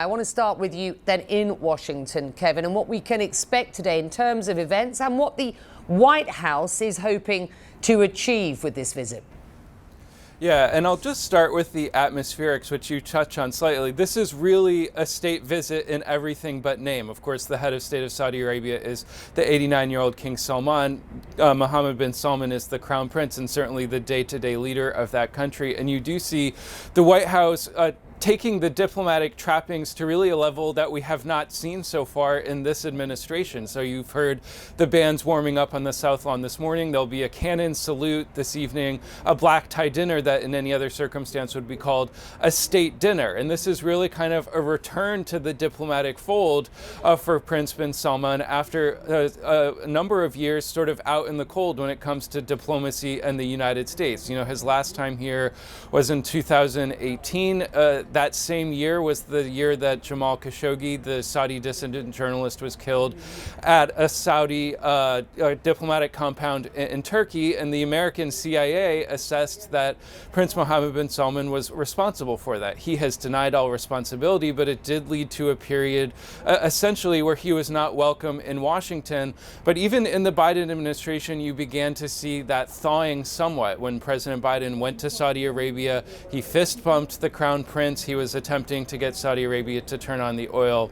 I want to start with you then in Washington, Kevin, and what we can expect today in terms of events and what the White House is hoping to achieve with this visit. Yeah, and I'll just start with the atmospherics, which you touch on slightly. This is really a state visit in everything but name. Of course, the head of state of Saudi Arabia is the 89-year-old King Salman. Mohammed bin Salman is the crown prince and certainly the day-to-day leader of that country. And you do see the White House taking the diplomatic trappings to really a level that we have not seen so far in this administration. So you've heard the bands warming up on the South Lawn this morning. There'll be a cannon salute this evening, a black tie dinner that in any other circumstance would be called a state dinner. And this is really kind of a return to the diplomatic fold for Prince bin Salman after a number of years sort of out in the cold when it comes to diplomacy and the United States. You know, his last time here was in 2018. That same year was the year that Jamal Khashoggi, the Saudi dissident journalist, was killed at a Saudi diplomatic compound in Turkey, and the American CIA assessed that Prince Mohammed bin Salman was responsible for that. He has denied all responsibility, but it did lead to a period essentially where he was not welcome in Washington. But even in the Biden administration, you began to see that thawing somewhat. When President Biden went to Saudi Arabia, he fist bumped the crown prince. He was attempting to get Saudi Arabia to turn on the oil.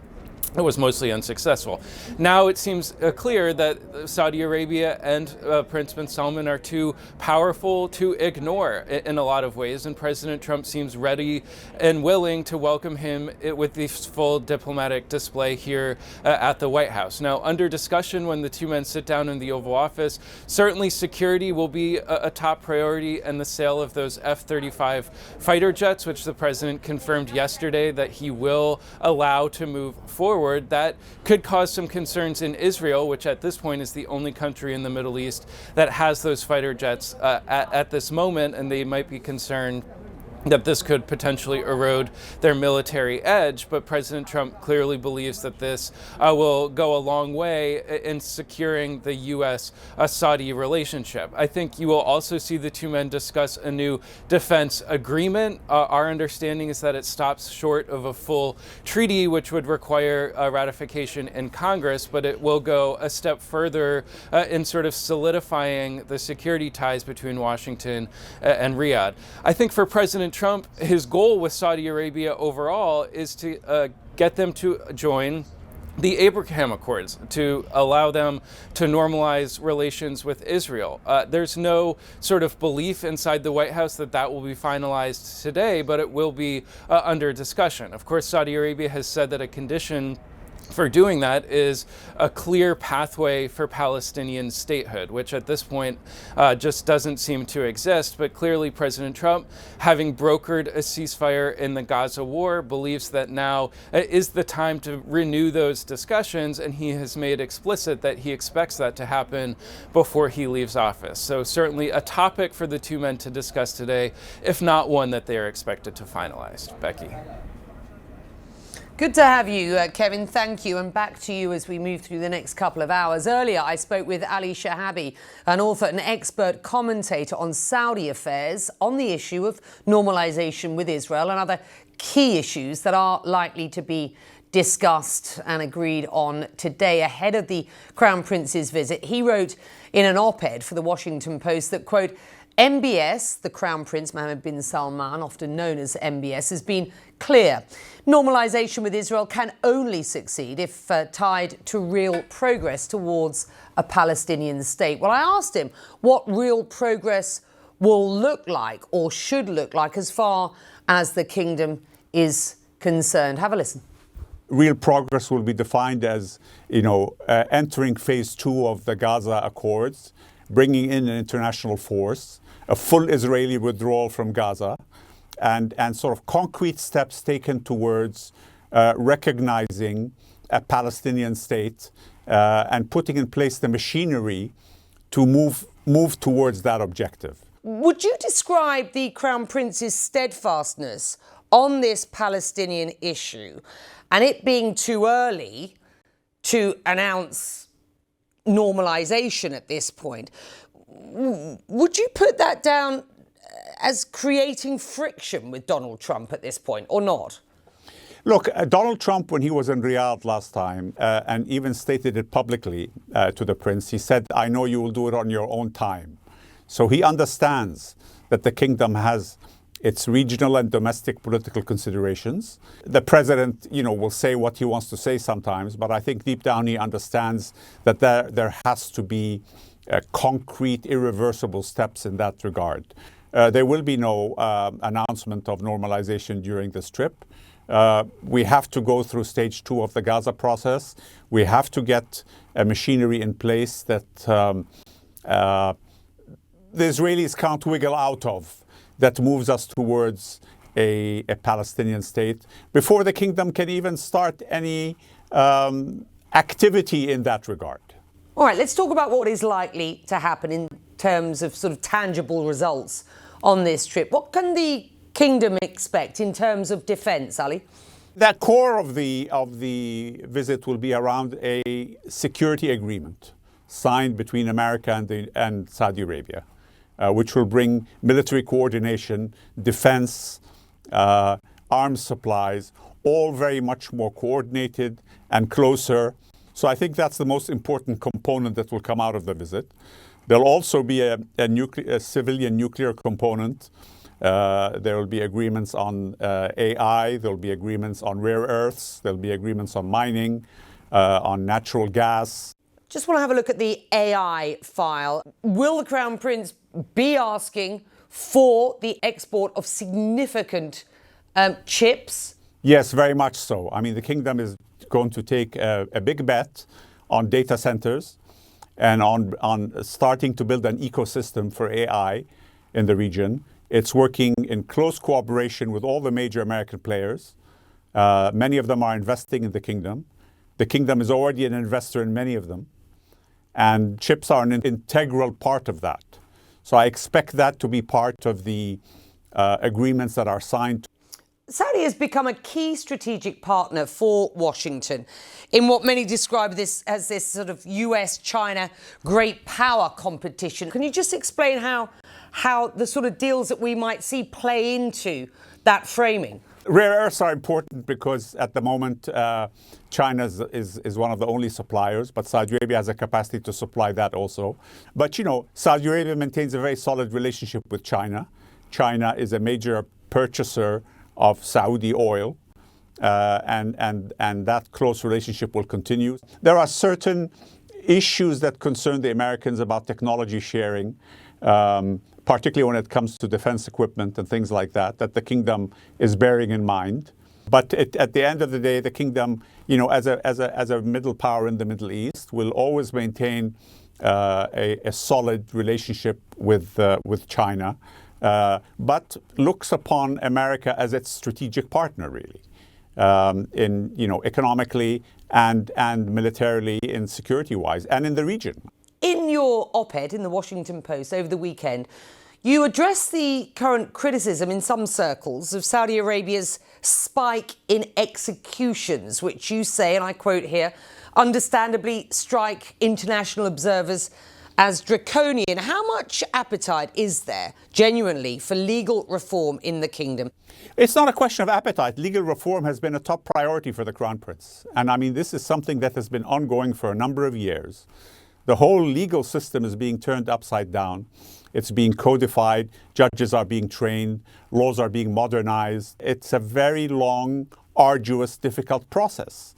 It was mostly unsuccessful. Now it seems clear that Saudi Arabia and Prince bin Salman are too powerful to ignore in a lot of ways, and President Trump seems ready and willing to welcome him with this full diplomatic display here at the White House. Now, under discussion when the two men sit down in the Oval Office, certainly security will be a top priority, and the sale of those F-35 fighter jets, which the president confirmed yesterday that he will allow to move forward. That could cause some concerns in Israel, which at this point is the only country in the Middle East that has those fighter jets at this moment, and they might be concerned that this could potentially erode their military edge. But President Trump clearly believes that this will go a long way in securing the U.S.-Saudi relationship. I think you will also see the two men discuss a new defense agreement. Our understanding is that it stops short of a full treaty, which would require ratification in Congress, but it will go a step further in sort of solidifying the security ties between Washington and Riyadh. I think for President Trump, his goal with Saudi Arabia overall is to get them to join the Abraham Accords, to allow them to normalize relations with Israel. There's no sort of belief inside the White House that that will be finalized today, but it will be under discussion. Of course, Saudi Arabia has said that a condition for doing that is a clear pathway for Palestinian statehood, which at this point just doesn't seem to exist. But clearly President Trump, having brokered a ceasefire in the Gaza war, believes that now is the time to renew those discussions, and he has made explicit that he expects that to happen before he leaves office. So certainly a topic for the two men to discuss today, if not one that they are expected to finalize. Becky. Good to have you, Kevin. Thank you. And back to you as we move through the next couple of hours. Earlier, I spoke with Ali Shahabi, an author and expert commentator on Saudi affairs, on the issue of normalization with Israel and other key issues that are likely to be discussed and agreed on today ahead of the Crown Prince's visit. He wrote in an op-ed for the Washington Post that, quote, MBS, the Crown Prince Mohammed bin Salman, often known as MBS, has been clear. Normalization with Israel can only succeed if tied to real progress towards a Palestinian state. Well, I asked him what real progress will look like or should look like as far as the kingdom is concerned. Have a listen. Real progress will be defined as, entering phase 2 of the Gaza Accords, bringing in an international force, a full Israeli withdrawal from Gaza, and sort of concrete steps taken towards recognizing a Palestinian state and putting in place the machinery to move towards that objective. Would you describe the Crown Prince's steadfastness on this Palestinian issue and it being too early to announce normalization at this point? Would you put that down as creating friction with Donald Trump at this point or not? Look, Donald Trump, when he was in Riyadh last time, and even stated it publicly to the prince, he said, "I know you will do it on your own time." So he understands that the kingdom has its regional and domestic political considerations. The president, will say what he wants to say sometimes, but I think deep down he understands that there has to be concrete, irreversible steps in that regard. There will be no announcement of normalization during this trip. We have to go through stage 2 of the Gaza process. We have to get a machinery in place that the Israelis can't wiggle out of, that moves us towards a Palestinian state before the kingdom can even start any activity in that regard. All right, let's talk about what is likely to happen in terms of sort of tangible results on this trip. What can the kingdom expect in terms of defence, Ali? The core of the visit will be around a security agreement signed between America and Saudi Arabia, which will bring military coordination, defense, arms supplies, all very much more coordinated and closer. So I think that's the most important component that will come out of the visit. There'll also be a civilian nuclear component. There will be agreements on AI. There'll be agreements on rare earths. There'll be agreements on mining, on natural gas. Just want to have a look at the AI file. Will the Crown Prince be asking for the export of significant chips? Yes, very much so. I mean, the kingdom is going to take a big bet on data centers and on starting to build an ecosystem for AI in the region. It's working in close cooperation with all the major American players. Many of them are investing in the kingdom. The kingdom is already an investor in many of them. And chips are an integral part of that. So I expect that to be part of the agreements that are signed. Saudi has become a key strategic partner for Washington in what many describe this as this sort of US-China great power competition. Can you just explain how the sort of deals that we might see play into that framing? Rare earths are important because at the moment China is one of the only suppliers, but Saudi Arabia has a capacity to supply that also. But Saudi Arabia maintains a very solid relationship with China. China is a major purchaser of Saudi oil, and that close relationship will continue. There are certain issues that concern the Americans about technology sharing, particularly when it comes to defense equipment and things like that the kingdom is bearing in mind. But at the end of the day, the kingdom, as a middle power in the Middle East, will always maintain a solid relationship with China. But looks upon America as its strategic partner, really, in economically and militarily, in security-wise, and in the region. In your op-ed in the Washington Post over the weekend, you address the current criticism in some circles of Saudi Arabia's spike in executions, which you say, and I quote here, understandably strike international observers as draconian. How much appetite is there, genuinely, for legal reform in the kingdom? It's not a question of appetite. Legal reform has been a top priority for the Crown Prince. And I mean, this is something that has been ongoing for a number of years. The whole legal system is being turned upside down. It's being codified. Judges are being trained. Laws are being modernized. It's a very long, arduous, difficult process.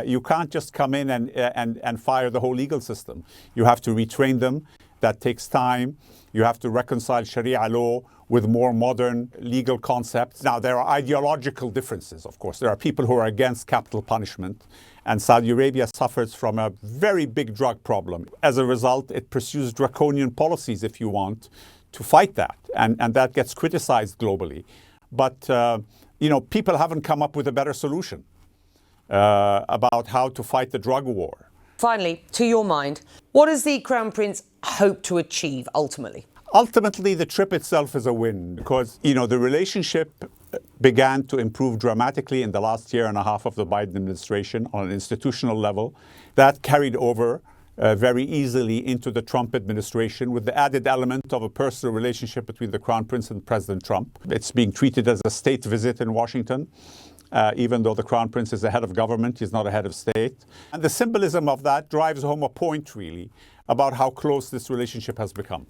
You can't just come in and fire the whole legal system. You have to retrain them. That takes time. You have to reconcile Sharia law with more modern legal concepts. Now, there are ideological differences, of course. There are people who are against capital punishment. And Saudi Arabia suffers from a very big drug problem. As a result, it pursues draconian policies, if you want, to fight that. And that gets criticized globally. But, people haven't come up with a better solution about how to fight the drug war. Finally, to your mind, what does the Crown Prince hope to achieve ultimately? Ultimately, the trip itself is a win because, the relationship began to improve dramatically in the last year and a half of the Biden administration on an institutional level. That carried over very easily into the Trump administration with the added element of a personal relationship between the Crown Prince and President Trump. It's being treated as a state visit in Washington. even though the Crown Prince is a head of government, he's not a head of state. And the symbolism of that drives home a point, really, about how close this relationship has become.